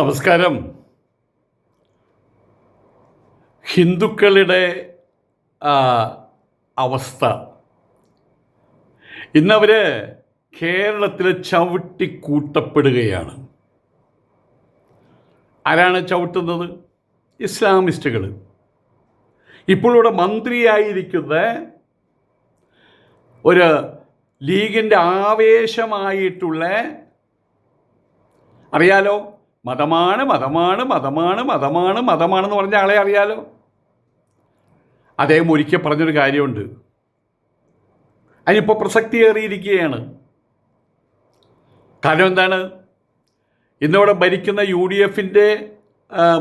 നമസ്കാരം. ഹിന്ദുക്കളുടെ അവസ്ഥ ഇന്നവർ കേരളത്തിൽ ചവിട്ടിക്കൂട്ടപ്പെടുകയാണ്. ആരാണ് ചവിട്ടുന്നത്? ഇസ്ലാമിസ്റ്റുകൾ. ഇപ്പോൾ ഇവിടെ മന്ത്രിയായിരിക്കുന്ന ഒരു ലീഗിൻ്റെ ആവേശമായിട്ടുള്ള, അറിയാലോ, മതമാണ് മതമാണ് മതമാണ് മതമാണ് മതമാണെന്ന് പറഞ്ഞ ആളെ അറിയാലോ. അദ്ദേഹം ഒരിക്കൽ പറഞ്ഞൊരു കാര്യമുണ്ട്, അതിനിപ്പോൾ പ്രസക്തിയേറിയിരിക്കുകയാണ്. കാരണം എന്താണ്? ഇന്നിവിടെ ഭരിക്കുന്ന UDFൻ്റെ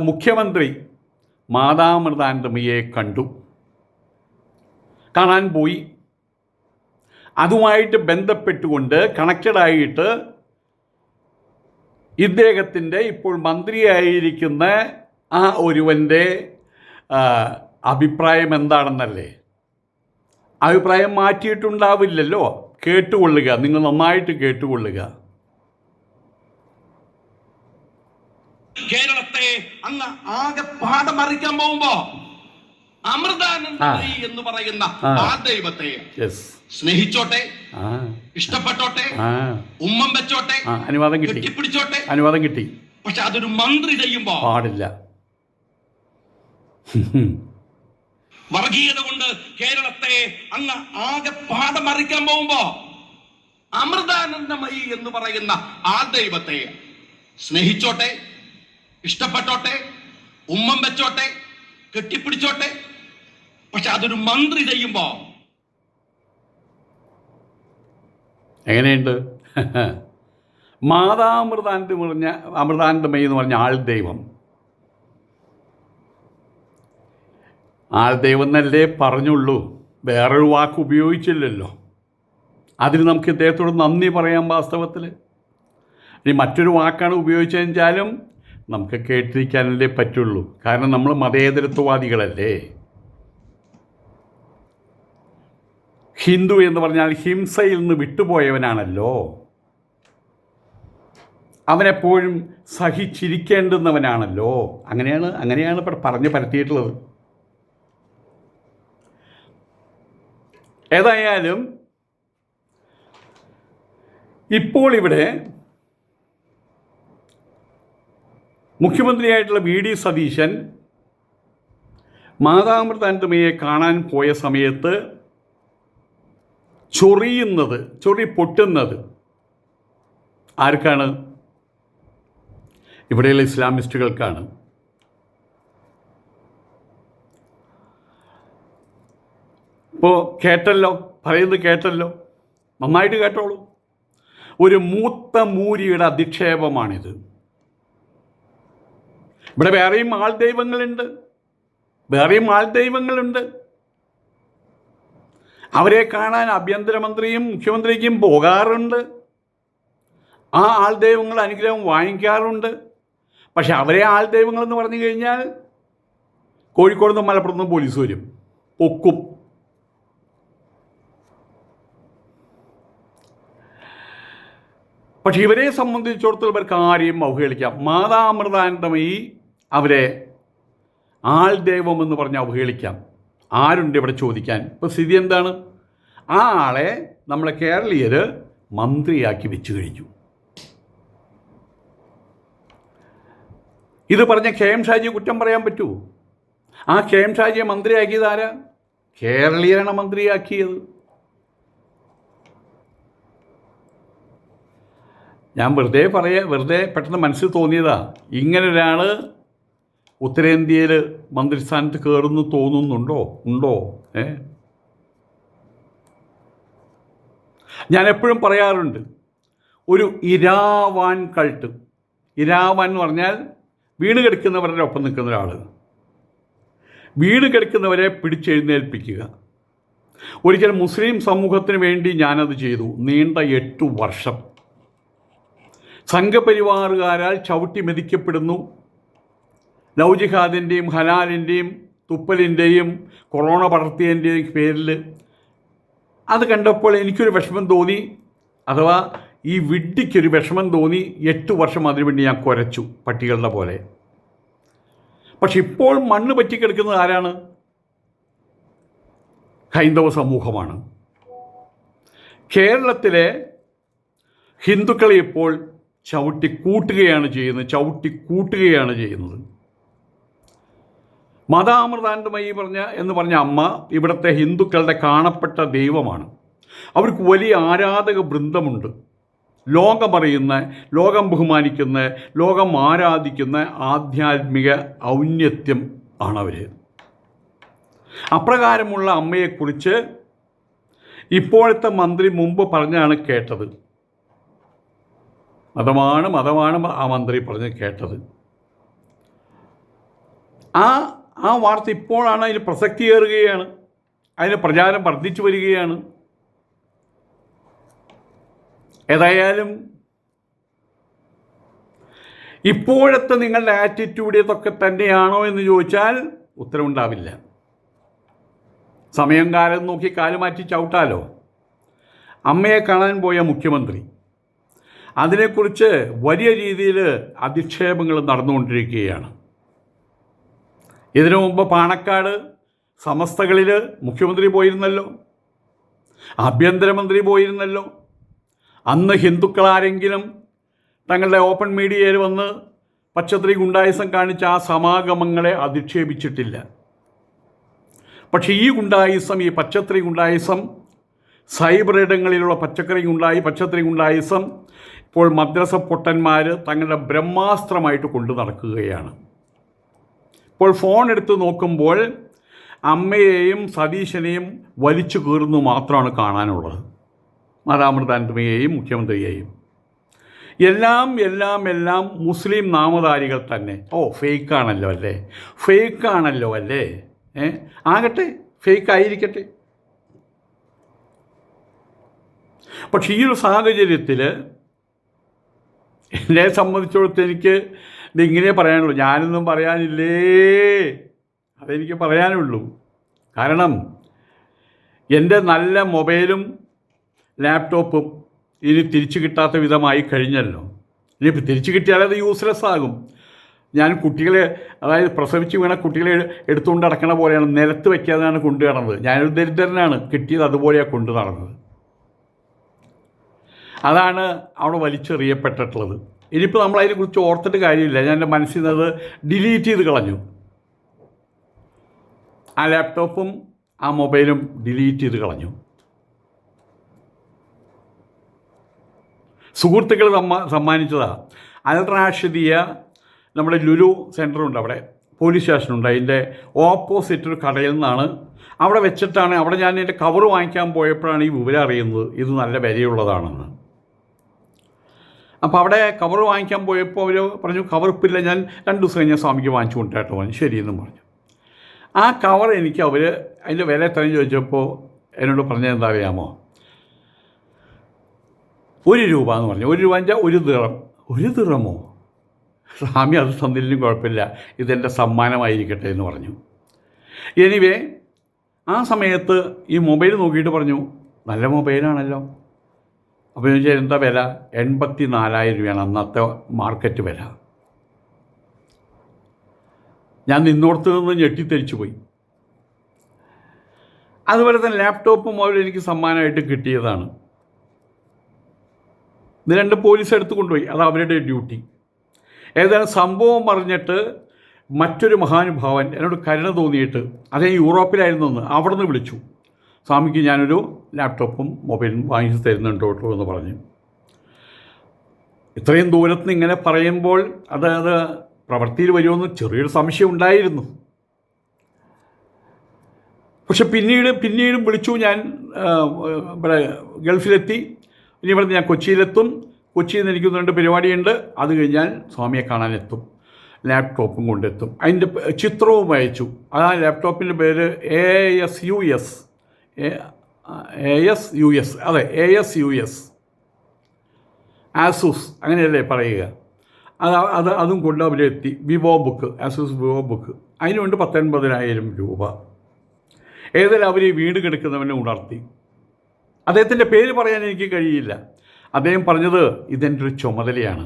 മുഖ്യമന്ത്രി മാതാമൃതാനന്ദമയെ കാണാൻ പോയി. അതുമായിട്ട് ബന്ധപ്പെട്ടുകൊണ്ട് കണക്റ്റഡായിട്ട് ഇദ്ദേഹത്തിൻ്റെ ഇപ്പോൾ മന്ത്രിയായിരിക്കുന്ന ആ ഒരുവൻ്റെ അഭിപ്രായം എന്താണെന്നല്ലേ? അഭിപ്രായം മാറ്റിയിട്ടുണ്ടാവില്ലല്ലോ. കേട്ടുകൊള്ളുക, നിങ്ങൾ നന്നായിട്ട് കേട്ടുകൊള്ളുക. കേരളത്തെ അങ്ങ് ആകെ പാഠമറിക്കാൻ പോകുമ്പോ അമൃതാനന്ദമയി എന്ന് പറയുന്ന ആ ദൈവത്തെ സ്നേഹിച്ചോട്ടെ, ഇഷ്ടപ്പെട്ടോട്ടെ, ഉമ്മം വെച്ചോട്ടെ, അനുവാദം കിട്ടി, കെട്ടിപ്പിടിച്ചോട്ടെ, അനുവാദം കിട്ടി. പക്ഷെ അതൊരു മന്ത്രി ചെയ്യുമ്പോ പാടില്ല. വർഗീയത കൊണ്ട് കേരളത്തെ അങ്ങ് ആകെ പാഠമറിക്കാൻ പോകുമ്പോ അമൃതാനന്ദമയി എന്ന് പറയുന്ന ആ ദൈവത്തെ സ്നേഹിച്ചോട്ടെ, ഇഷ്ടപ്പെട്ടോട്ടെ, ഉമ്മം വെച്ചോട്ടെ, കെട്ടിപ്പിടിച്ചോട്ടെ, പക്ഷെ അതൊരു മന്ത്രി ചെയ്യുമ്പോ എങ്ങനെയുണ്ട്? അമൃതാനന്ദമയി എന്ന് പറഞ്ഞ ആൾ ദൈവം എന്നല്ലേ പറഞ്ഞുള്ളൂ, വേറൊരു വാക്ക് ഉപയോഗിച്ചില്ലല്ലോ. അതിന് നമുക്ക് ഇദ്ദേഹത്തോട് നന്ദി പറയാം. വാസ്തവത്തിൽ ഇനി മറ്റൊരു വാക്കാണ് ഉപയോഗിച്ചതെന്നാലും നമുക്ക് കേട്ടിരിക്കാനല്ലേ പറ്റുള്ളൂ. കാരണം നമ്മൾ മതേതരത്വവാദികളല്ലേ. ഹിന്ദു എന്ന് പറഞ്ഞാൽ ഹിംസയിൽ നിന്ന് വിട്ടുപോയവനാണല്ലോ. അവനെപ്പോഴും സഹിച്ചിരിക്കേണ്ടുന്നവനാണല്ലോ. അങ്ങനെയാണ് ഇപ്പോൾ പറഞ്ഞു പരത്തിയിട്ടുള്ളത്. ഏതായാലും ഇപ്പോൾ ഇവിടെ മുഖ്യമന്ത്രിയായിട്ടുള്ള VD സതീശൻ മാതാമൃതാനന്ദമയെ കാണാൻ പോയ സമയത്ത് ചൊറി പൊട്ടുന്നത് ആർക്കാണ്? ഇവിടെയുള്ള ഇസ്ലാമിസ്റ്റുകൾക്കാണ്. ഇപ്പോൾ പറയുന്നത് കേട്ടല്ലോ, നന്നായിട്ട് കേട്ടോളൂ. ഒരു മൂത്ത മൂരിയുടെ അധിക്ഷേപമാണിത്. ഇവിടെ വേറെയും ആൾദൈവങ്ങളുണ്ട്. അവരെ കാണാൻ ആഭ്യന്തരമന്ത്രിയും മുഖ്യമന്ത്രിക്കും പോകാറുണ്ട്. ആ ആൾദൈവങ്ങൾ അനുഗ്രഹം വാങ്ങിക്കാറുണ്ട്. പക്ഷെ അവരെ ആൾദൈവങ്ങളെന്ന് പറഞ്ഞു കഴിഞ്ഞാൽ കോഴിക്കോട് നിന്നും മലപ്പുറത്ത് നിന്നും പോലീസ് വരും, പൊക്കും. പക്ഷെ ഇവരെ സംബന്ധിച്ചിടത്തോളം ഇവർക്ക് ആരെയും അവഹേളിക്കാം. മാതാമൃതാനന്ദമയി അവരെ ആൾദൈവം എന്ന് പറഞ്ഞ് അവഹേളിക്കാം. ആരുണ്ട് ഇവിടെ ചോദിക്കാൻ? ഇപ്പോൾ സ്ഥിതി എന്താണ്? ആ ആളെ നമ്മളെ കേരളീയർ മന്ത്രിയാക്കി വെച്ചു കഴിഞ്ഞു. ഇത് പറഞ്ഞ KM ഷാജിയെ കുറ്റം പറയാൻ പറ്റുമോ? ആ KM ഷാജിയെ മന്ത്രിയാക്കിയത് ആരാ? കേരളീയരാണ് മന്ത്രിയാക്കിയത്. ഞാൻ വെറുതെ പെട്ടെന്ന് മനസ്സിൽ തോന്നിയതാ. ഇങ്ങനൊരാൾ ഉത്തരേന്ത്യയിൽ മന്ത്രിസ്ഥാനത്ത് കയറുന്നു ഉണ്ടോ? ഞാൻ എപ്പോഴും പറയാറുണ്ട്, ഒരു ഇരാവാൻ കൾട്ട്. ഇരാവാൻ എന്ന് പറഞ്ഞാൽ വീണ് കിടക്കുന്നവരുടെ ഒപ്പം നിൽക്കുന്ന ഒരാൾ. വീണ് കിടക്കുന്നവരെ പിടിച്ചെഴുന്നേൽപ്പിക്കുക. ഒരിക്കൽ മുസ്ലിം സമൂഹത്തിന് വേണ്ടി ഞാനത് ചെയ്തു. നീണ്ട 8 വർഷം സംഘപരിവാറുകാരാൽ ചവിട്ടി മെതിക്കപ്പെടുന്നു. ലവ് ജിഹാദിൻ്റെയും ഹലാലിൻ്റെയും തുപ്പലിൻ്റെയും കൊറോണ പടർത്തിയതിൻ്റെയും പേരിൽ അത് കണ്ടപ്പോൾ എനിക്കൊരു വിഷമം തോന്നി. അഥവാ ഈ വിഡ്ഢിക്കൊരു വിഷമം തോന്നി 8 വർഷം അതിനുവേണ്ടി ഞാൻ കുരച്ചു പട്ടികളുടെ പോലെ. പക്ഷെ ഇപ്പോൾ മണ്ണ് പറ്റിക്കിടക്കുന്നത് ആരാണ്? ഹൈന്ദവ സമൂഹമാണ്. കേരളത്തിലെ ഹിന്ദുക്കളെ ഇപ്പോൾ ചവിട്ടിക്കൂട്ടുകയാണ് ചെയ്യുന്നത്. മതാമൃതാനന്ദമയി എന്ന് പറഞ്ഞ അമ്മ ഇവിടുത്തെ ഹിന്ദുക്കളുടെ കാണപ്പെട്ട ദൈവമാണ്. അവർക്ക് വലിയ ആരാധക വൃന്ദമുണ്ട്. ലോകമറിയുന്ന, ലോകം ബഹുമാനിക്കുന്ന, ലോകം ആരാധിക്കുന്ന ആധ്യാത്മിക ഔന്നത്യം ആണവർ. അപ്രകാരമുള്ള അമ്മയെക്കുറിച്ച് ഇപ്പോഴത്തെ മന്ത്രി മുമ്പ് പറഞ്ഞാണ് കേട്ടത്. മതമാണ് ആ മന്ത്രി പറഞ്ഞ് കേട്ടത്. ആ വാർത്ത ഇപ്പോഴാണ് അതിന് പ്രസക്തി ഏറുകയാണ്, അതിന് പ്രചാരം വർദ്ധിച്ചു വരികയാണ്. ഏതായാലും ഇപ്പോഴത്തെ നിങ്ങളുടെ ആറ്റിറ്റ്യൂഡ് ഇതൊക്കെ തന്നെയാണോ എന്ന് ചോദിച്ചാൽ ഉത്തരവുണ്ടാവില്ല. സമയം കാലം നോക്കി കാലുമാറ്റി ചവിട്ടാലോ. അമ്മയെ കാണാൻ പോയ മുഖ്യമന്ത്രി അതിനെക്കുറിച്ച് വലിയ രീതിയിൽ അധിക്ഷേപങ്ങൾ നടന്നുകൊണ്ടിരിക്കുകയാണ്. ഇതിനു മുമ്പ് പാണക്കാട് സമസ്തകളിൽ മുഖ്യമന്ത്രി പോയിരുന്നല്ലോ, ആഭ്യന്തരമന്ത്രി പോയിരുന്നല്ലോ. അന്ന് ഹിന്ദുക്കളാരെങ്കിലും തങ്ങളുടെ ഓപ്പൺ മീഡിയയിൽ വന്ന് പച്ചത്രി ഗുണ്ടായിസം കാണിച്ച ആ സമാഗമങ്ങളെ അധിക്ഷേപിച്ചിട്ടില്ല. പക്ഷേ ഈ പച്ചത്രി ഗുണ്ടായിസം, സൈബർ ഇടങ്ങളിലുള്ള പച്ചത്രി ഗുണ്ടായിസം ഇപ്പോൾ മദ്രസ പൊട്ടന്മാർ തങ്ങളുടെ ബ്രഹ്മാസ്ത്രമായിട്ട് കൊണ്ടു നടക്കുകയാണ്. ഇപ്പോൾ ഫോൺ എടുത്ത് നോക്കുമ്പോൾ അമ്മയെയും സതീശനെയും വലിച്ചു കീറുന്നു മാത്രമാണ് കാണാനുള്ളത്. മതാമൃതാനന്ദമയെയും മുഖ്യമന്ത്രിയെയും എല്ലാം മുസ്ലിം നാമധാരികൾ തന്നെ. ഫേക്കാണല്ലോ അല്ലേ. ആകട്ടെ, ഫേക്കായിരിക്കട്ടെ. പക്ഷേ ഈ ഒരു സാഹചര്യത്തിൽ എന്നെ സംബന്ധിച്ചിടത്തോളം എനിക്ക് ഇതിങ്ങനെ പറയാനുള്ളൂ. ഞാനൊന്നും പറയാനില്ലേ, അതെനിക്ക് പറയാനുള്ളൂ. കാരണം എൻ്റെ നല്ല മൊബൈലും ലാപ്ടോപ്പും ഇനി തിരിച്ചു കിട്ടാത്ത വിധമായി കഴിഞ്ഞല്ലോ. ഇനിയിപ്പോൾ തിരിച്ചു കിട്ടിയാൽ അത് യൂസ്ലെസ് ആകും. ഞാൻ കുട്ടികളെ, അതായത് പ്രസവിച്ച് വീണ കുട്ടികളെ എടുത്തുകൊണ്ട് നടക്കണ പോലെയാണ്, നിലത്ത് വയ്ക്കാതെയാണ് കൊണ്ടു നടന്നത്. ഞാനൊരു ദരിദ്രനാണ്, കിട്ടിയത് അതുപോലെയാണ് കൊണ്ടു നടന്നത്. അതാണ് അവിടെ വലിച്ചെറിയപ്പെട്ടിട്ടുള്ളത്. ഇനിയിപ്പോൾ നമ്മൾ അതിനെക്കുറിച്ച് ഓർത്തിട്ട് കാര്യമില്ല. ഞാൻ എൻ്റെ മനസ്സിൽ നിന്ന് ഡിലീറ്റ് ചെയ്ത് കളഞ്ഞു. ആ ലാപ്ടോപ്പും ആ മൊബൈലും ഡിലീറ്റ് ചെയ്ത് കളഞ്ഞു. സുഹൃത്തുക്കൾ സമ്മാനിച്ചതാണ്. അൽ റാഷിദിയ, നമ്മുടെ ലുലു സെൻറ്ററുണ്ട്, അവിടെ പോലീസ് സ്റ്റേഷനുണ്ട്, അതിൻ്റെ ഓപ്പോസിറ്റ് ഒരു കടയിൽ നിന്നാണ്, അവിടെ വെച്ചിട്ടാണ്, അവിടെ ഞാൻ എൻ്റെ കവർ വാങ്ങിക്കാൻ പോയപ്പോഴാണ് ഈ വിവരം അറിയുന്നത് ഇത് നല്ല വിലയുള്ളതാണെന്ന്. അപ്പോൾ അവിടെ കവർ വാങ്ങിക്കാൻ പോയപ്പോൾ അവർ പറഞ്ഞു കവർ ഇപ്പില്ല, ഞാൻ 2 ദിവസം കഴിഞ്ഞാൽ സ്വാമിക്ക് വാങ്ങിച്ചു കൊണ്ടിട്ട് പറഞ്ഞു. ശരിയെന്നും പറഞ്ഞു. ആ കവർ എനിക്ക് അവർ അതിൻ്റെ വില എത്രയും ചോദിച്ചപ്പോൾ എന്നോട് പറഞ്ഞത് എന്താ അറിയാമോ? 1 രൂപ എന്ന് പറഞ്ഞു. 1 രൂപ വെച്ചാൽ 1 ദിറം. 1 ദിറമോ? സ്വാമി അത് തന്നില്ലെങ്കിലും കുഴപ്പമില്ല, ഇതെൻ്റെ സമ്മാനമായിരിക്കട്ടെ എന്ന് പറഞ്ഞു. എനിവേ ആ സമയത്ത് ഈ മൊബൈൽ നോക്കിയിട്ട് പറഞ്ഞു നല്ല മൊബൈലാണല്ലോ. അപ്പോൾ ചോദിച്ചാൽ എന്താ വില? 84,000 രൂപയാണ് അന്നത്തെ മാർക്കറ്റ് വില. ഞാൻ നിന്നോടത്ത് നിന്ന് ഞെട്ടിത്തെരിച്ചു പോയി. അതുപോലെ തന്നെ ലാപ്ടോപ്പും അവർ എനിക്ക് സമ്മാനമായിട്ട് കിട്ടിയതാണ്. ഇത് 2 പോലീസ് എടുത്ത് കൊണ്ടുപോയി, അത് അവരുടെ ഡ്യൂട്ടി. ഏതായാലും സംഭവം പറഞ്ഞിട്ട് മറ്റൊരു മഹാനുഭാവൻ എന്നോട് കരുണ തോന്നിയിട്ട്, അതേ യൂറോപ്പിലായിരുന്നു എന്ന്, അവിടെ നിന്ന് വിളിച്ചു. സ്വാമിക്ക് ഞാനൊരു ലാപ്ടോപ്പും മൊബൈലും വാങ്ങിച്ച് തരുന്നുണ്ട് കേട്ടോ എന്ന് പറഞ്ഞു. ഇത്രയും ദൂരത്ത് നിന്ന് ഇങ്ങനെ പറയുമ്പോൾ അത് പ്രവൃത്തിയിൽ വരുമെന്ന് ചെറിയൊരു സംശയം ഉണ്ടായിരുന്നു. പക്ഷെ പിന്നീടും വിളിച്ചു. ഞാൻ ഇവിടെ ഗൾഫിലെത്തി, ഇനി ഇവിടുന്ന് ഞാൻ കൊച്ചിയിലെത്തും. കൊച്ചിയിൽ നിന്ന് എനിക്ക് 2 പരിപാടിയുണ്ട്, അത് കഴിഞ്ഞാൽ സ്വാമിയെ കാണാനെത്തും, ലാപ്ടോപ്പും കൊണ്ടെത്തും. അതിൻ്റെ ചിത്രവും അയച്ചു. ആ ലാപ്ടോപ്പിൻ്റെ പേര് ASUS, അതെ ASUS, ആസൂസ് അങ്ങനെയല്ലേ പറയുക. അതും കൊണ്ട് അവരെത്തി. Vivobook, Asus Vivobook, അതിന് വേണ്ടി 19,000 രൂപ. ഏതായാലും അവർ വീട് കിടക്കുന്നവനെ ഉണർത്തി. അദ്ദേഹത്തിൻ്റെ പേര് പറയാൻ എനിക്ക് കഴിയില്ല. അദ്ദേഹം പറഞ്ഞത് ഇതെൻ്റെ ഒരു ചുമതലയാണ്,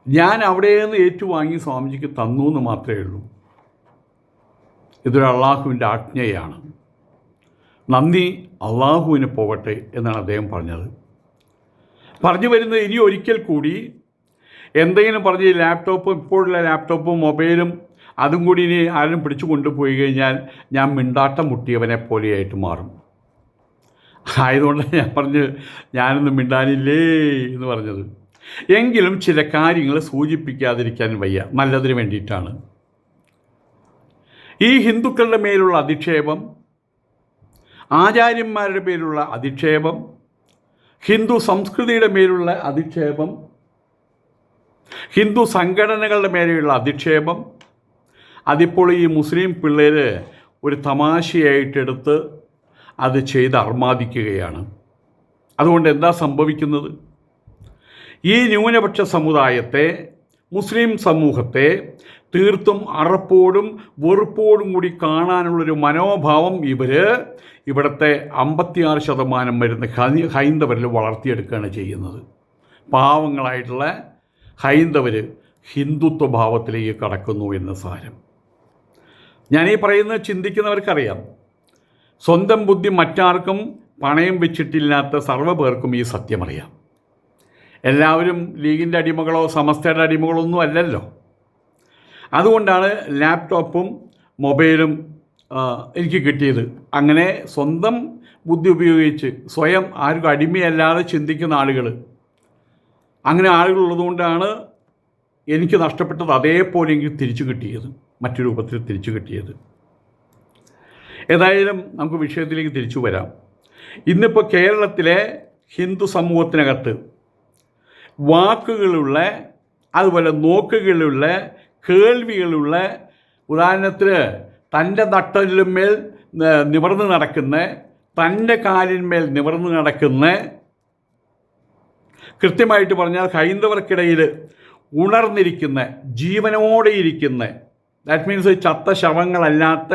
ഞാൻ അവിടെ നിന്ന് ഏറ്റുവാങ്ങി സ്വാമിജിക്ക് തന്നു എന്ന് മാത്രമേ ഉള്ളൂ, ഇതൊരു അള്ളാഹുവിൻ്റെ ആജ്ഞയാണ്, നന്ദി അള്ളാഹുവിന് പോകട്ടെ എന്നാണ് അദ്ദേഹം പറഞ്ഞത്. പറഞ്ഞു വരുന്നത് ഇനി ഒരിക്കൽ കൂടി എന്തെങ്കിലും പറഞ്ഞ് ഈ ലാപ്ടോപ്പും ഇപ്പോഴുള്ള ലാപ്ടോപ്പും മൊബൈലും അതും കൂടി ഇനി ആരും പിടിച്ചു കൊണ്ടുപോയി കഴിഞ്ഞാൽ ഞാൻ മിണ്ടാട്ടം മുട്ടിയവനെ പോലെയായിട്ട് മാറും. ആയതുകൊണ്ട് ഞാൻ പറഞ്ഞ് ഞാനൊന്നും മിണ്ടാനില്ലേ എന്ന് പറഞ്ഞത്. എങ്കിലും ചില കാര്യങ്ങൾ സൂചിപ്പിക്കാതിരിക്കാൻ വയ്യ, നല്ലതിന് വേണ്ടിയിട്ടാണ്. ഈ ഹിന്ദുക്കളുടെ മേലുള്ള അധിക്ഷേപം, ആചാര്യന്മാരുടെ പേരിലുള്ള അധിക്ഷേപം, ഹിന്ദു സംസ്കൃതിയുടെ മേലുള്ള അധിക്ഷേപം, ഹിന്ദു സംഘടനകളുടെ മേലെയുള്ള അധിക്ഷേപം, അതിപ്പോൾ ഈ മുസ്ലിം പിള്ളേർ ഒരു തമാശയായിട്ടെടുത്ത് അത് ചെയ്ത് അർമാദിക്കുകയാണ്. അതുകൊണ്ട് എന്താ സംഭവിക്കുന്നത്? ഈ ന്യൂനപക്ഷ സമുദായത്തെ, മുസ്ലിം സമൂഹത്തെ തീർത്തും അറപ്പോടും വെറുപ്പോടും കൂടി കാണാനുള്ളൊരു മനോഭാവം ഇവിടുത്തെ 56% വരുന്ന ഹൈന്ദവരിൽ വളർത്തിയെടുക്കുകയാണ് ചെയ്യുന്നത്. പാവങ്ങളായിട്ടുള്ള ഹൈന്ദവർ ഹിന്ദുത്വ ഭാവത്തിലേക്ക് കടക്കുന്നു എന്ന് സാരം. ഞാനീ പറയുന്നത് ചിന്തിക്കുന്നവർക്കറിയാം, സ്വന്തം ബുദ്ധി മറ്റാർക്കും പണയം വെച്ചിട്ടില്ലാത്ത സർവ്വപേർക്കും ഈ സത്യമറിയാം. എല്ലാവരും ലീഗിൻ്റെ അടിമകളോ സമസ്തയുടെ അടിമകളോ ഒന്നും അല്ലല്ലോ. അതുകൊണ്ടാണ് ലാപ്ടോപ്പും മൊബൈലും എനിക്ക് കിട്ടിയത്. അങ്ങനെ സ്വന്തം ബുദ്ധി ഉപയോഗിച്ച് സ്വയം ആർക്കും അടിമയല്ലാതെ ചിന്തിക്കുന്ന ആളുകൾ, അങ്ങനെ ആളുകളുള്ളതുകൊണ്ടാണ് എനിക്ക് നഷ്ടപ്പെട്ടത് അതേപോലെ എനിക്ക് തിരിച്ചു കിട്ടിയത്, മറ്റു രൂപത്തിൽ തിരിച്ചു കിട്ടിയത്. ഏതായാലും നമുക്ക് വിഷയത്തിലേക്ക് തിരിച്ചു വരാം. ഇന്നിപ്പോൾ കേരളത്തിലെ ഹിന്ദു സമൂഹത്തിനകത്ത് വാക്കുകളുള്ള, അതുപോലെ നോക്കുകളുള്ള, കേൾവികളുള്ള, ഉദാഹരണത്തിന് തൻ്റെ നട്ടലിന്മേൽ നിവർന്ന് നടക്കുന്ന, തൻ്റെ കാലിന്മേൽ നിവർന്ന് നടക്കുന്ന, കൃത്യമായിട്ട് പറഞ്ഞാൽ ഹൈന്ദവർക്കിടയിൽ ഉണർന്നിരിക്കുന്ന, ജീവനോടെ ഇരിക്കുന്ന, ദാറ്റ് മീൻസ് ചത്ത ശവങ്ങളല്ലാത്ത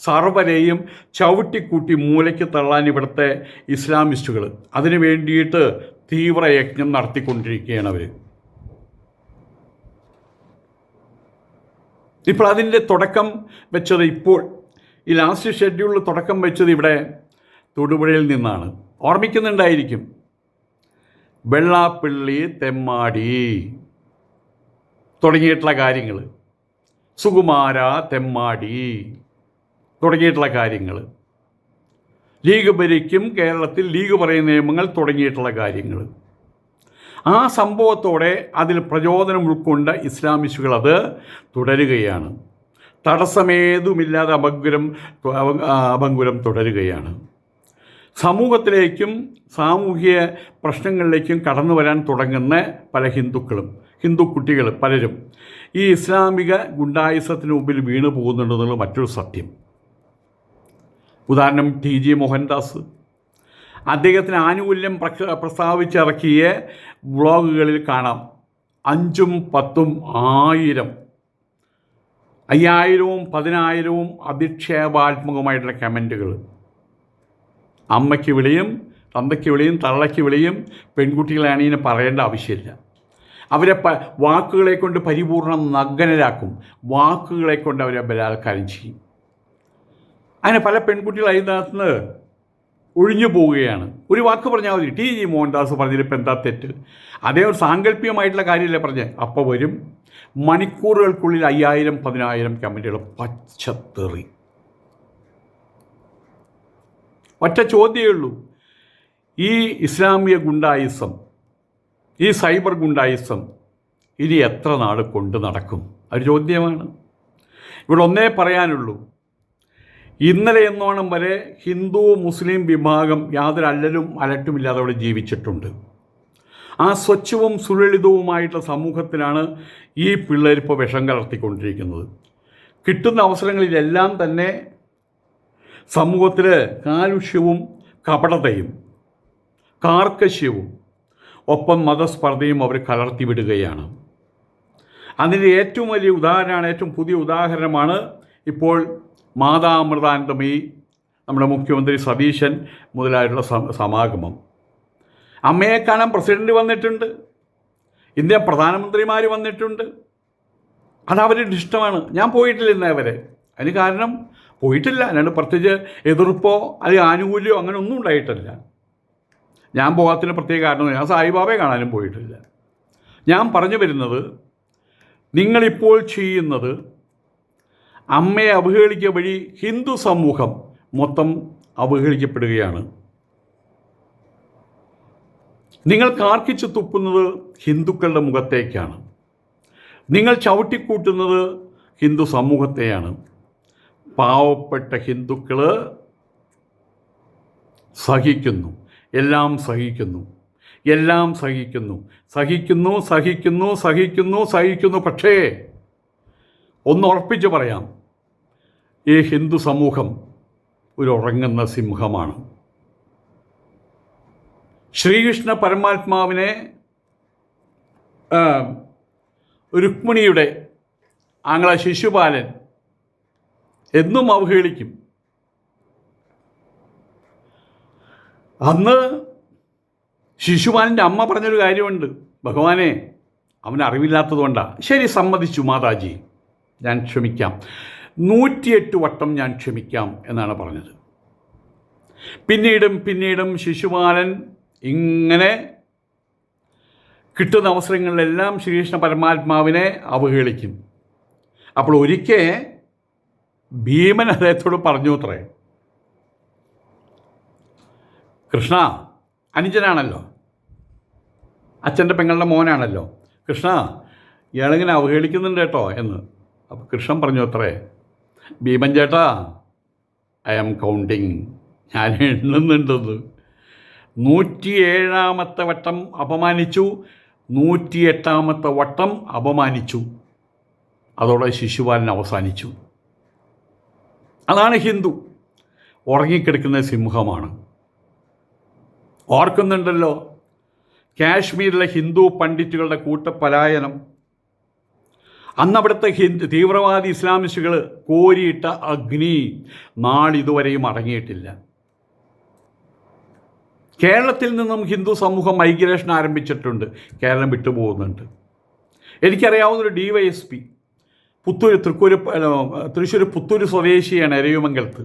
സർവരെയും ചവിട്ടിക്കൂട്ടി മൂലയ്ക്ക് തള്ളാൻ ഇവിടുത്തെ ഇസ്ലാമിസ്റ്റുകൾ അതിനു വേണ്ടിയിട്ട് തീവ്രയജ്ഞം നടത്തിക്കൊണ്ടിരിക്കുകയാണ് അവർ. ഇപ്പോൾ അതിൻ്റെ തുടക്കം വെച്ചത്, ഇപ്പോൾ ഈ ലാസ്റ്റ് ഷെഡ്യൂളിൽ തുടക്കം വെച്ചത് ഇവിടെ തൊടുപുഴയിൽ നിന്നാണ്. ഓർമ്മിക്കുന്നുണ്ടായിരിക്കും, വെള്ളാപ്പള്ളി തെമ്മാടി തുടങ്ങിയിട്ടുള്ള കാര്യങ്ങൾ, സുകുമാര തെമ്മാടി തുടങ്ങിയിട്ടുള്ള കാര്യങ്ങൾ, ലീഗ് ഭരിക്കും കേരളത്തിൽ, ലീഗ് പറയുന്ന നിയമങ്ങൾ തുടങ്ങിയിട്ടുള്ള കാര്യങ്ങൾ. ആ സംഭവത്തോടെ അതിൽ പ്രചോദനം ഉൾക്കൊണ്ട ഇസ്ലാമിസ്റ്റുകൾ അത് തുടരുകയാണ്. തടസ്സമേതുമില്ലാതെ അഭംഗുരം തുടരുകയാണ്. സമൂഹത്തിലേക്കും സാമൂഹിക പ്രശ്നങ്ങളിലേക്കും കടന്നു വരാൻ തുടങ്ങുന്ന പല ഹിന്ദുക്കളും, ഹിന്ദു കുട്ടികൾ പലരും ഈ ഇസ്ലാമിക ഗുണ്ടായിസത്തിന് മുമ്പിൽ വീണു പോകുന്നുണ്ടെന്നുള്ള മറ്റൊരു സത്യം. ഉദാഹരണം TG മോഹൻദാസ്, അദ്ദേഹത്തിന് ആനുകൂല്യം പ്രസ്താവിച്ചിറക്കിയ വ്ളോഗുകളിൽ കാണാം 5ഉം 10ഉം 1000 5000ഉം 10000ഉം അധിക്ഷേപാത്മകമായിട്ടുള്ള കമൻറ്റുകൾ. അമ്മയ്ക്ക് വിളിയും, തന്തയ്ക്ക് വിളിയും, തള്ളയ്ക്ക് വിളിയും. പെൺകുട്ടികളാണെങ്കിൽ പറയേണ്ട ആവശ്യമില്ല. അവരെ വാക്കുകളെ കൊണ്ട് പരിപൂർണം നഗ്നരാക്കും, വാക്കുകളെ കൊണ്ട് അവരെ ബലാത്കാരം ചെയ്യും. അങ്ങനെ പല പെൺകുട്ടികൾ അതിനകത്ത് നിന്ന് ഒഴിഞ്ഞു പോവുകയാണ്. ഒരു വാക്ക് പറഞ്ഞാൽ മതി, TG മോഹൻദാസ് പറഞ്ഞതിലിപ്പോൾ എന്താ തെറ്റ്? അതേ ഒരു സാങ്കല്പികമായിട്ടുള്ള കാര്യമല്ലേ പറഞ്ഞത്. അപ്പോൾ വരും മണിക്കൂറുകൾക്കുള്ളിൽ 5000 10000 കമൻറ്റുകൾ, പച്ചത്തെറി. ഒറ്റ ചോദ്യമേ ഉള്ളൂ, ഈ ഇസ്ലാമിക ഗുണ്ടായിസം, ഈ സൈബർ ഗുണ്ടായിസം ഇനി എത്ര നാൾ കൊണ്ട് നടക്കും? ഒരു ചോദ്യമാണ്. ഇവിടെ ഒന്നേ പറയാനുള്ളൂ, ഇന്നലെ എന്നോണം വരെ ഹിന്ദു മുസ്ലിം വിഭാഗം യാതൊരു അല്ലലും അലട്ടുമില്ലാതെ അവിടെ ജീവിച്ചിട്ടുണ്ട്. ആ സ്വച്ഛവും സുലളിതവുമായിട്ടുള്ള സമൂഹത്തിലാണ് ഈ പിള്ളേരിപ്പോൾ വിഷം കലർത്തിക്കൊണ്ടിരിക്കുന്നത്. കിട്ടുന്ന അവസരങ്ങളിലെല്ലാം തന്നെ സമൂഹത്തിൽ കാലുഷ്യവും കപടതയും കാർക്കശ്യവും ഒപ്പം മതസ്പർദ്ധയും അവർ കലർത്തിവിടുകയാണ്. അതിൻ്റെ ഏറ്റവും വലിയ ഉദാഹരണമാണ്, ഏറ്റവും പുതിയ ഉദാഹരണമാണ് ഇപ്പോൾ മാതാമൃതാനന്ദമയി, നമ്മുടെ മുഖ്യമന്ത്രി സതീശൻ മുതലായിട്ടുള്ള സമാഗമം. അമ്മയെ കാണാൻ പ്രസിഡന്റ് വന്നിട്ടുണ്ട്, ഇന്ത്യൻ പ്രധാനമന്ത്രിമാർ വന്നിട്ടുണ്ട്. അതവരുടെ ഇഷ്ടമാണ്. ഞാൻ പോയിട്ടില്ല ഇന്നേ വരെ. അതിന് കാരണം പോയിട്ടില്ല, അല്ലാണ്ട് പ്രത്യേകിച്ച് എതിർപ്പോ അല്ലെങ്കിൽ ആനുകൂല്യമോ അങ്ങനെ ഒന്നും ഉണ്ടായിട്ടില്ല. ഞാൻ പോകാത്തതിന് പ്രത്യേക കാരണമൊന്നും, ഞാൻ സായിബാബയെ കാണാനും പോയിട്ടില്ല. ഞാൻ പറഞ്ഞു വരുന്നത്, നിങ്ങളിപ്പോൾ ചെയ്യുന്നത് അമ്മയെ അവഹേളിക്കുക വഴി ഹിന്ദു സമൂഹം മൊത്തം അവഹേളിക്കപ്പെടുകയാണ്. നിങ്ങൾ കാർക്കിച്ച് തുപ്പുന്നത് ഹിന്ദുക്കളുടെ മുഖത്തേക്കാണ്. നിങ്ങൾ ചവിട്ടിക്കൂട്ടുന്നത് ഹിന്ദു സമൂഹത്തെയാണ്. പാവപ്പെട്ട ഹിന്ദുക്കൾ സഹിക്കുന്നു, എല്ലാം സഹിക്കുന്നു, എല്ലാം സഹിക്കുന്നു, സഹിക്കുന്നു, സഹിക്കുന്നു, സഹിക്കുന്നു, സഹിക്കുന്നു. പക്ഷേ ഒന്ന് ഉറപ്പിച്ച് പറയാം, ഈ ഹിന്ദു സമൂഹം ഒരു ഉറങ്ങുന്ന സിംഹമാണ്. ശ്രീകൃഷ്ണ പരമാത്മാവിനെ രുക്മിണിയുടെ ആങ്ങള ശിശുപാലൻ എന്നും അവഹേളിക്കും. അന്ന് ശിശുപാലൻ്റെ അമ്മ പറഞ്ഞൊരു കാര്യമുണ്ട്, ഭഗവാനെ അവന് അറിവില്ലാത്തതുകൊണ്ടാണ്. ശരി, സമ്മതിച്ചു മാതാജി, ഞാൻ ക്ഷമിക്കാം, 108 വട്ടം ഞാൻ ക്ഷമിക്കാം എന്നാണ് പറഞ്ഞത്. പിന്നീടും ശിശുപാലൻ ഇങ്ങനെ കിട്ടുന്ന അവസരങ്ങളിലെല്ലാം ശ്രീകൃഷ്ണ പരമാത്മാവിനെ അവഹേളിക്കും. അപ്പോൾ ഒരിക്കൽ ഭീമൻ അദ്ദേഹത്തോട് പറഞ്ഞു അത്രേ, കൃഷ്ണ അനുജനാണല്ലോ, അച്ഛൻ്റെ പെങ്ങളുടെ മോനാണല്ലോ, കൃഷ്ണ ഇയാളിങ്ങനെ അവഹേളിക്കുന്നുണ്ട് കേട്ടോ എന്ന്. അപ്പോൾ കൃഷ്ണൻ പറഞ്ഞു അത്രേ, ഭീമൻ ചേട്ടാ, ഐ ആം കൗണ്ടിങ്, ഞാൻ എണ്ണുന്നുണ്ടെന്ന്. 107ാമത്തെ വട്ടം അപമാനിച്ചു, 108ാമത്തെ വട്ടം അപമാനിച്ചു. അതോടെ ശിശുപാലൻ അവസാനിച്ചു. അതാണ് ഹിന്ദു, ഉറങ്ങിക്കിടക്കുന്ന സിംഹമാണ്. ഓർക്കുന്നുണ്ടല്ലോ കാശ്മീരിലെ ഹിന്ദു പണ്ഡിറ്റുകളുടെ കൂട്ടപ്പലായനം. അന്നവിടുത്തെ തീവ്രവാദി ഇസ്ലാമിസ്റ്റുകൾ കോരിയിട്ട അഗ്നി നാളിതുവരെയും അടങ്ങിയിട്ടില്ല. കേരളത്തിൽ നിന്നും ഹിന്ദു സമൂഹം മൈഗ്രേഷൻ ആരംഭിച്ചിട്ടുണ്ട്, കേരളം വിട്ടുപോകുന്നുണ്ട്. എനിക്കറിയാവുന്നൊരു DYSP തൃശ്ശൂർ പുത്തൂർ സ്വദേശിയാണ്, എരയുമംഗലത്ത്.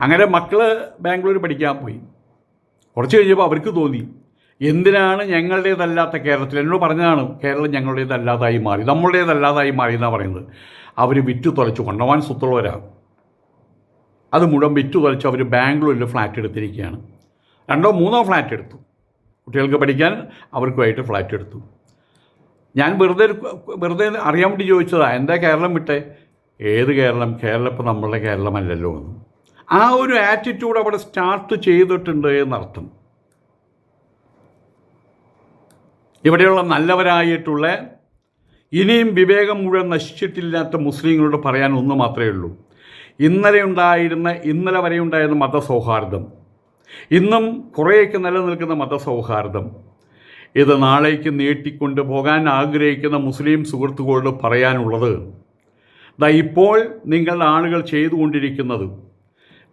അങ്ങനെ മക്കൾ ബാംഗ്ലൂർ പഠിക്കാൻ പോയി. കുറച്ച് കഴിഞ്ഞപ്പോൾ അവർക്ക് തോന്നി, എന്തിനാണ് ഞങ്ങളുടേതല്ലാത്ത കേരളത്തിൽ, എന്നോട് പറഞ്ഞതാണ്, കേരളം ഞങ്ങളുടേതല്ലാതായി മാറി, നമ്മളുടേതല്ലാതായി മാറി എന്നാണ് പറയുന്നത്. അവർ വിറ്റു തുലച്ചു, കൊണ്ടുപോകാൻ സ്വത്തുള്ളവരാണ്. അത് മുഴുവൻ വിറ്റു തുലച്ചു അവർ ബാംഗ്ലൂരിൽ ഫ്ലാറ്റ് എടുത്തിരിക്കുകയാണ്. 2 or 3 ഫ്ലാറ്റ് എടുത്തു, കുട്ടികൾക്ക് പഠിക്കാൻ അവർക്കുമായിട്ട് ഫ്ലാറ്റ് എടുത്തു. ഞാൻ വെറുതെ അറിയാൻ വേണ്ടി ചോദിച്ചതാണ്, എന്താ കേരളം വിട്ടേ? ഏത് കേരളം? കേരളം ഇപ്പോൾ നമ്മളുടെ കേരളമല്ലല്ലോ എന്ന്. ആ ഒരു ആറ്റിറ്റ്യൂഡ് അവിടെ സ്റ്റാർട്ട് ചെയ്തിട്ടുണ്ട് എന്നർത്ഥം. ഇവിടെയുള്ള നല്ലവരായിട്ടുള്ള, ഇനിയും വിവേകം മുഴുവൻ നശിച്ചിട്ടില്ലാത്ത മുസ്ലിങ്ങളോട് പറയാൻ ഒന്ന് മാത്രമേ ഉള്ളൂ. ഇന്നലെ വരെ ഉണ്ടായിരുന്ന മതസൗഹാർദ്ദം, ഇന്നും കുറേയൊക്കെ നിലനിൽക്കുന്ന മതസൗഹാർദ്ദം, ഇത് നാളേക്ക് നീട്ടിക്കൊണ്ട് പോകാൻ ആഗ്രഹിക്കുന്ന മുസ്ലിം സുഹൃത്തുക്കളോട് പറയാനുള്ളത്, ഇപ്പോൾ നിങ്ങളുടെ ആളുകൾ ചെയ്തുകൊണ്ടിരിക്കുന്നത്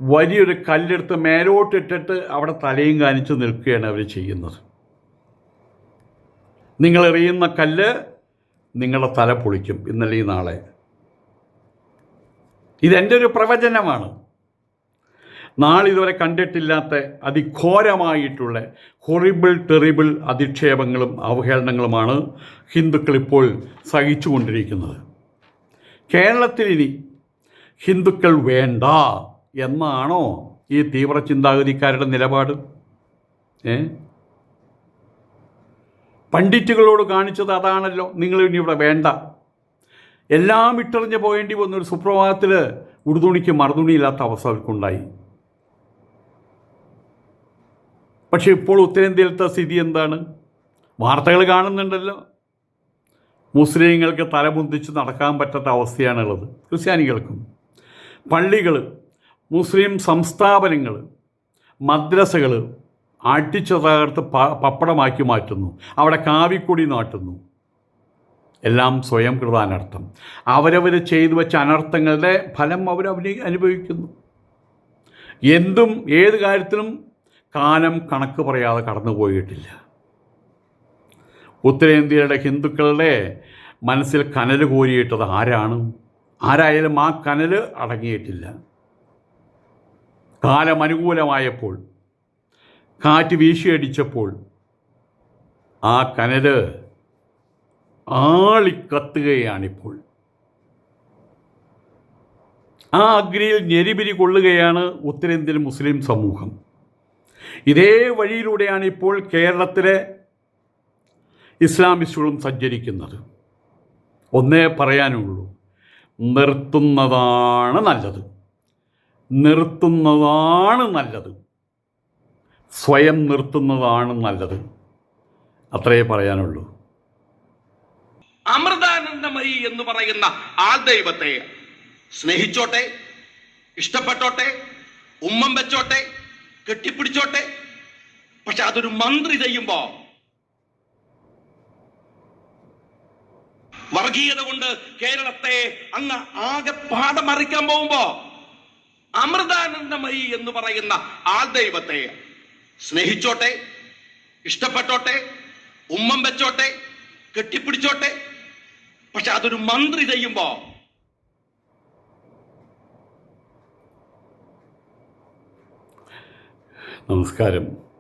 വലിയൊരു കല്ലെടുത്ത് മേലോട്ടിട്ടിട്ട് അവിടെ തലയും കാണിച്ച് നിൽക്കുകയാണ് അവർ ചെയ്യുന്നത്. നിങ്ങളെറിയുന്ന കല്ല് നിങ്ങളുടെ തല പൊളിക്കും ഇന്നലെ ഈ നാളെ. ഇതെൻ്റെ ഒരു പ്രവചനമാണ്. നാളിതുവരെ കണ്ടിട്ടില്ലാത്ത അതിഘോരമായിട്ടുള്ള ടെറിബിൾ അധിക്ഷേപങ്ങളും അവഹേളനങ്ങളുമാണ് ഹിന്ദുക്കൾ ഇപ്പോൾ സഹിച്ചുകൊണ്ടിരിക്കുന്നത്. കേരളത്തിൽ ഇനി ഹിന്ദുക്കൾ വേണ്ട എന്നാണോ ഈ തീവ്ര ചിന്താഗതിക്കാരുടെ നിലപാട്? പണ്ഡിറ്റുകളോട് കാണിച്ചത് അതാണല്ലോ, നിങ്ങൾ ഇനി ഇവിടെ വേണ്ട, എല്ലാം ഇട്ടെറിഞ്ഞ് പോകേണ്ടി വന്നൊരു സുപ്രഭാതത്തിൽ ഉടുതുണിക്ക് മറുതുണിയില്ലാത്ത അവസ്ഥ അവർക്കുണ്ടായി. പക്ഷേ ഇപ്പോൾ ഉത്തരേന്ത്യയിലത്തെ സ്ഥിതി എന്താണ്? വാർത്തകൾ കാണുന്നുണ്ടല്ലോ, മുസ്ലിങ്ങൾക്ക് തലമുന്തിച്ച് നടക്കാൻ പറ്റാത്ത അവസ്ഥയാണുള്ളത്. ക്രിസ്ത്യാനികൾക്കും പള്ളികൾ, മുസ്ലിം സംസ്ഥാപനങ്ങൾ, മദ്രസകൾ അടിച്ചു തകർത്ത് പപ്പടമാക്കി മാറ്റുന്നു, അവിടെ കാവിക്കൊടി നാട്ടുന്നു. എല്ലാം സ്വയം കൃതാനർത്ഥം. അവരവർ ചെയ്തു വെച്ച അനർത്ഥങ്ങളുടെ ഫലം അവരനുഭവിക്കുന്നു. എന്തും ഏത് കാര്യത്തിലും കാലം കണക്ക് പറയാതെ കടന്നുപോയിട്ടില്ല. ഉത്തരേന്ത്യയുടെ ഹിന്ദുക്കളുടെ മനസ്സിൽ കനൽ കോരിയിട്ടത് ആരാണ്? ആരായാലും ആ കനൽ അടങ്ങിയിട്ടില്ല. കാലം അനുകൂലമായപ്പോൾ, കാറ്റ് വീശിയടിച്ചപ്പോൾ ആ കനൽ ആളിക്കത്തുകയാണിപ്പോൾ. ആ അഗ്നിയിൽ ഞെരിപിരി കൊള്ളുകയാണ് ഉത്തരേന്ത്യൻ മുസ്ലിം സമൂഹം. ഇതേ വഴിയിലൂടെയാണ് ഇപ്പോൾ കേരളത്തിലെ ഇസ്ലാമിസ്റ്റുകളും സഞ്ചരിക്കുന്നത്. ഒന്നേ പറയാനുള്ളൂ, നിർത്തുന്നതാണ് നല്ലത്. നിർത്തുന്നതാണ് നല്ലത്. സ്വയം നിർത്തുന്നതാണ് നല്ലത്. അത്രയേ പറയാനുള്ളൂ. അമൃതാനന്ദമയി എന്ന് പറയുന്ന ആ ദൈവത്തെ സ്നേഹിച്ചോട്ടെ, ഇഷ്ടപ്പെട്ടോട്ടെ, ഉമ്മം വെച്ചോട്ടെ, കെട്ടിപ്പിടിച്ചോട്ടെ. പക്ഷെ അതൊരു മന്ത്രി ചെയ്യുമ്പോ, വർഗീയത കൊണ്ട് കേരളത്തെ അങ്ങ് ആകെ പാടമറിക്കാൻ പോകുമ്പോ, അമൃതാനന്ദമയി എന്ന് പറയുന്ന ആ ദൈവത്തെ സ്നേഹിച്ചോട്ടെ, ഇഷ്ടപ്പെട്ടോട്ടെ, ഉമ്മം വെച്ചോട്ടെ, കെട്ടിപ്പിടിച്ചോട്ടെ. പക്ഷെ അതൊരു മന്ത്രി ചെയ്യുമ്പോ, നമസ്കാരം.